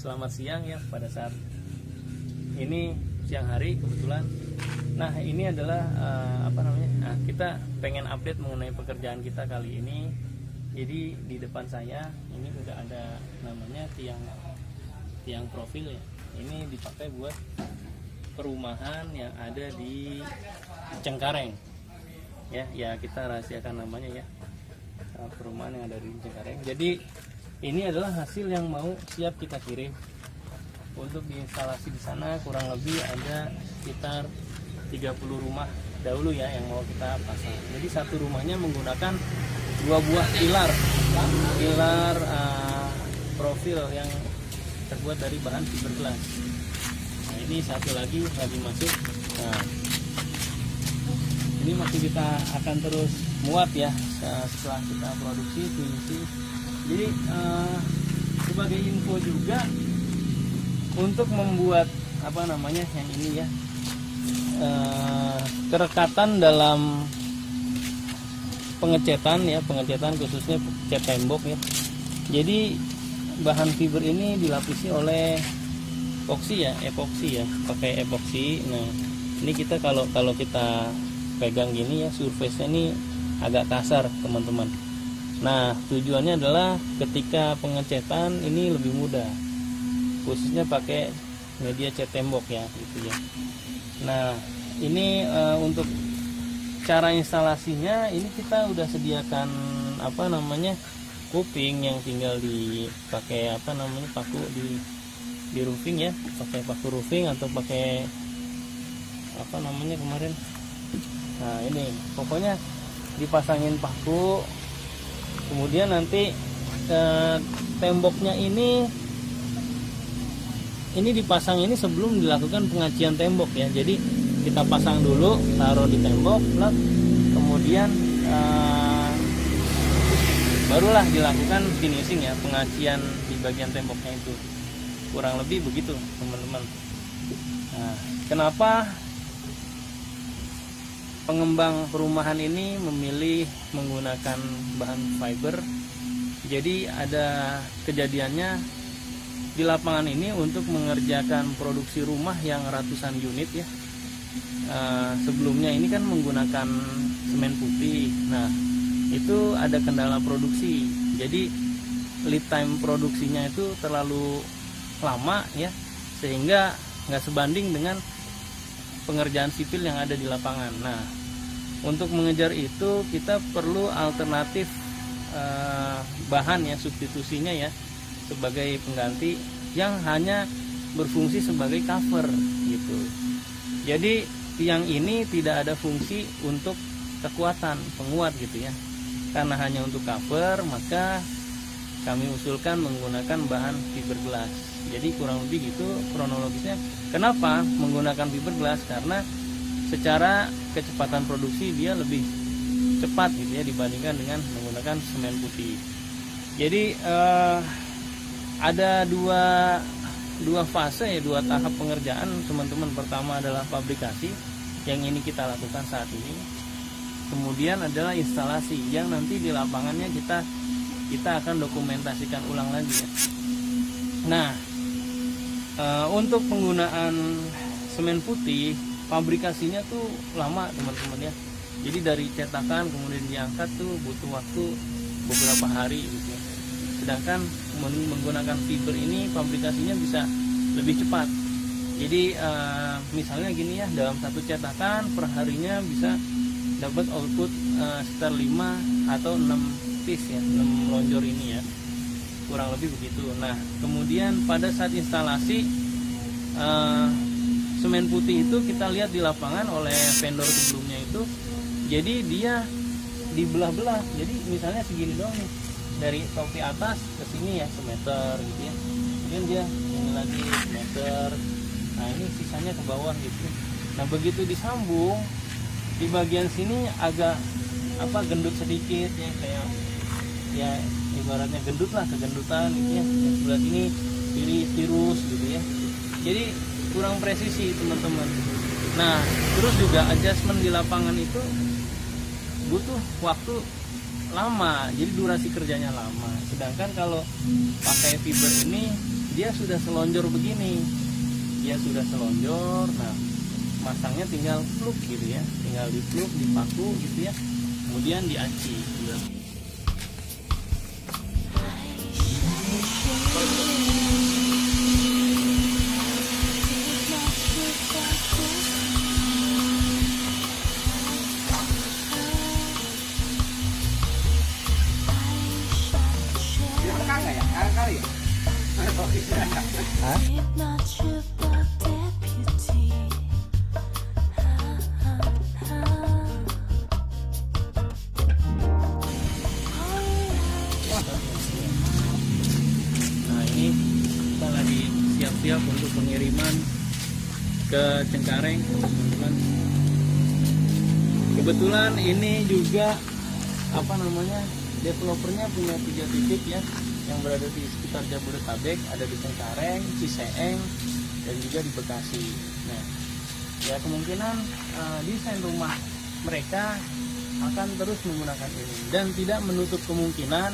Selamat siang ya pada saat ini siang hari kebetulan. Nah ini adalah kita pengen update mengenai pekerjaan kita kali ini. Jadi di depan saya ini udah ada namanya tiang profil ya. Ini dipakai buat perumahan yang ada di Cengkareng. Ya kita rahasiakan namanya ya. Perumahan yang ada di Cengkareng. Jadi ini adalah hasil yang mau siap kita kirim. Untuk diinstalasi di sana kurang lebih ada sekitar 30 rumah dahulu ya yang mau kita pasang. Jadi satu rumahnya menggunakan 2 buah pilar profil yang terbuat dari bahan fiberglass. Nah, ini satu lagi masuk. Nah, ini masih kita akan terus muat ya setelah kita produksi finishing. Jadi sebagai info juga untuk membuat yang ini ya kerekatan dalam pengecetan khususnya cat tembok ya. Jadi bahan fiber ini dilapisi oleh epoksi ya, pakai epoksi. Nah ini kita kalau kita pegang gini ya, surface-nya ini agak kasar teman-teman. Nah tujuannya adalah ketika pengecetan ini lebih mudah, khususnya pakai media cat tembok ya gitu ya. Nah ini untuk cara instalasinya ini kita udah sediakan kuping yang tinggal dipakai paku di roofing ya, pakai paku roofing atau pakai kemarin. Nah ini pokoknya dipasangin paku, kemudian nanti temboknya ini dipasang ini sebelum dilakukan pengacian tembok ya. Jadi kita pasang dulu, taruh di tembok, kemudian barulah dilakukan finishing ya, pengacian di bagian temboknya itu. Kurang lebih begitu teman-teman. Nah, kenapa pengembang perumahan ini memilih menggunakan bahan fiber? Jadi ada kejadiannya di lapangan ini untuk mengerjakan produksi rumah yang ratusan unit ya. Sebelumnya ini kan menggunakan semen putih. Nah itu ada kendala produksi, jadi lead time produksinya itu terlalu lama ya, sehingga nggak sebanding dengan pengerjaan sipil yang ada di lapangan. Nah untuk mengejar itu kita perlu alternatif bahan ya, substitusinya ya, sebagai pengganti yang hanya berfungsi sebagai cover gitu. Jadi tiang ini tidak ada fungsi untuk kekuatan penguat gitu ya. Karena hanya untuk cover, maka kami usulkan menggunakan bahan fiberglass. Jadi kurang lebih gitu kronologisnya. Kenapa menggunakan fiberglass? Karena secara kecepatan produksi dia lebih cepat gitu ya dibandingkan dengan menggunakan semen putih. Jadi ada dua fase ya, 2 tahap pengerjaan teman-teman. Pertama adalah fabrikasi yang ini kita lakukan saat ini. Kemudian adalah instalasi yang nanti di lapangannya kita akan dokumentasikan ulang lagi ya. Nah untuk penggunaan semen putih fabrikasinya tuh lama teman-teman ya. Jadi dari cetakan kemudian diangkat tuh butuh waktu beberapa hari gitu ya. Sedangkan menggunakan fiber ini fabrikasinya bisa lebih cepat. Jadi misalnya gini ya, dalam satu cetakan per harinya bisa dapat output sekitar 5 atau 6 piece ya, 6 lonjor ini ya, kurang lebih begitu. Nah kemudian pada saat instalasi semen putih itu kita lihat di lapangan oleh vendor sebelumnya itu, jadi dia dibelah-belah. Jadi misalnya segini doang nih, dari topi atas ke sini ya semeter gitu ya, kemudian dia ini lagi semeter, nah ini sisanya ke bawah gitu. Nah begitu disambung di bagian sini agak gendut sedikit ya, kayak ya ibaratnya gendut lah, kegendutan gitu ya. Yang sebelah sini tirus gitu ya, jadi kurang presisi teman-teman. Nah terus juga adjustment di lapangan itu butuh waktu lama, jadi durasi kerjanya lama. Sedangkan kalau pakai fiber ini dia sudah selonjor begini, dia sudah selonjor. Nah, masangnya tinggal plug gitu ya, tinggal di plug, dipaku gitu ya, kemudian diaci. Hah? Nah, ini kita lagi siap-siap untuk pengiriman ke Cengkareng, teman-teman. Kebetulan ini juga apa namanya, developernya punya 3 titik ya, yang berada di sekitar Jabodetabek, ada di Cengkareng, Ciseeng, dan juga di Bekasi. Nah, ya kemungkinan desain rumah mereka akan terus menggunakan ini, dan tidak menutup kemungkinan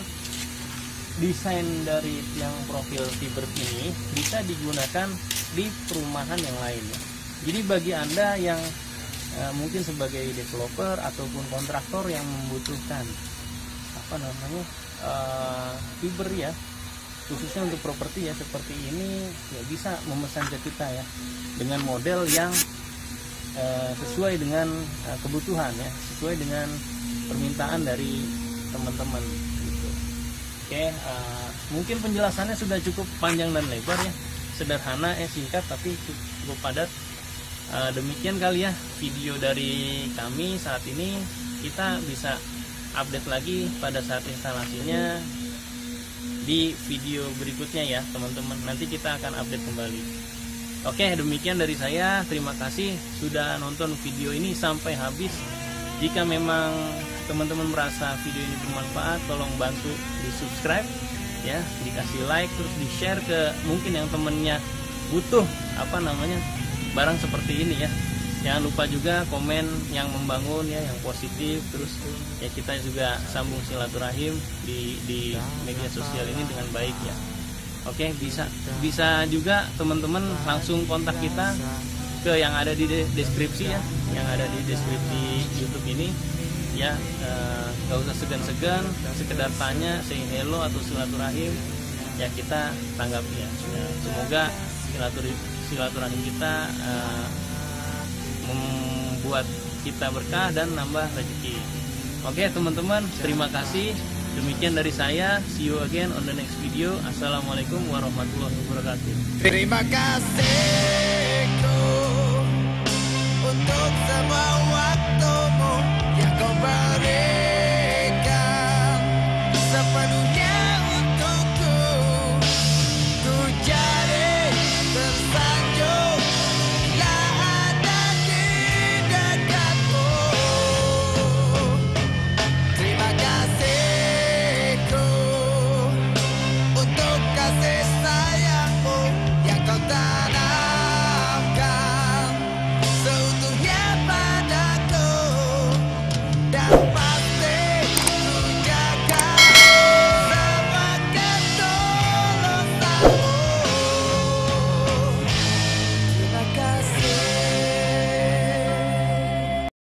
desain dari yang profil fiber ini bisa digunakan di perumahan yang lainnya. Jadi bagi Anda yang mungkin sebagai developer ataupun kontraktor yang membutuhkan apa namanya fiber ya, khususnya untuk properti ya seperti ini, ya bisa memesan ke kita ya dengan model yang sesuai dengan kebutuhan ya, sesuai dengan permintaan dari teman-teman gitu. Oke, mungkin penjelasannya sudah cukup panjang dan lebar ya, sederhana ya, singkat tapi cukup padat. Demikian kali ya video dari kami saat ini. Kita bisa update lagi pada saat instalasinya di video berikutnya ya teman-teman. Nanti kita akan update kembali. Oke, demikian dari saya. Terima kasih sudah nonton video ini sampai habis. Jika memang teman-teman merasa video ini bermanfaat, tolong bantu di subscribe ya, dikasih like, terus di share ke mungkin yang temennya butuh apa namanya barang seperti ini ya. Jangan lupa juga komen yang membangun ya, yang positif. Terus ya kita juga sambung silaturahim di media sosial ini dengan baik ya. Oke, bisa juga teman-teman langsung kontak kita ke yang ada di deskripsi ya, yang ada di deskripsi YouTube ini ya. Gak usah segan-segan, sekedar tanya, say hello atau silaturahim ya, kita tanggapi ya. Semoga silaturahim kita membuat kita berkah dan nambah rezeki. Oke teman-teman, terima kasih. Demikian dari saya. See you again on the next video. Assalamualaikum warahmatullahi wabarakatuh. Terima kasih untuk semua waktu.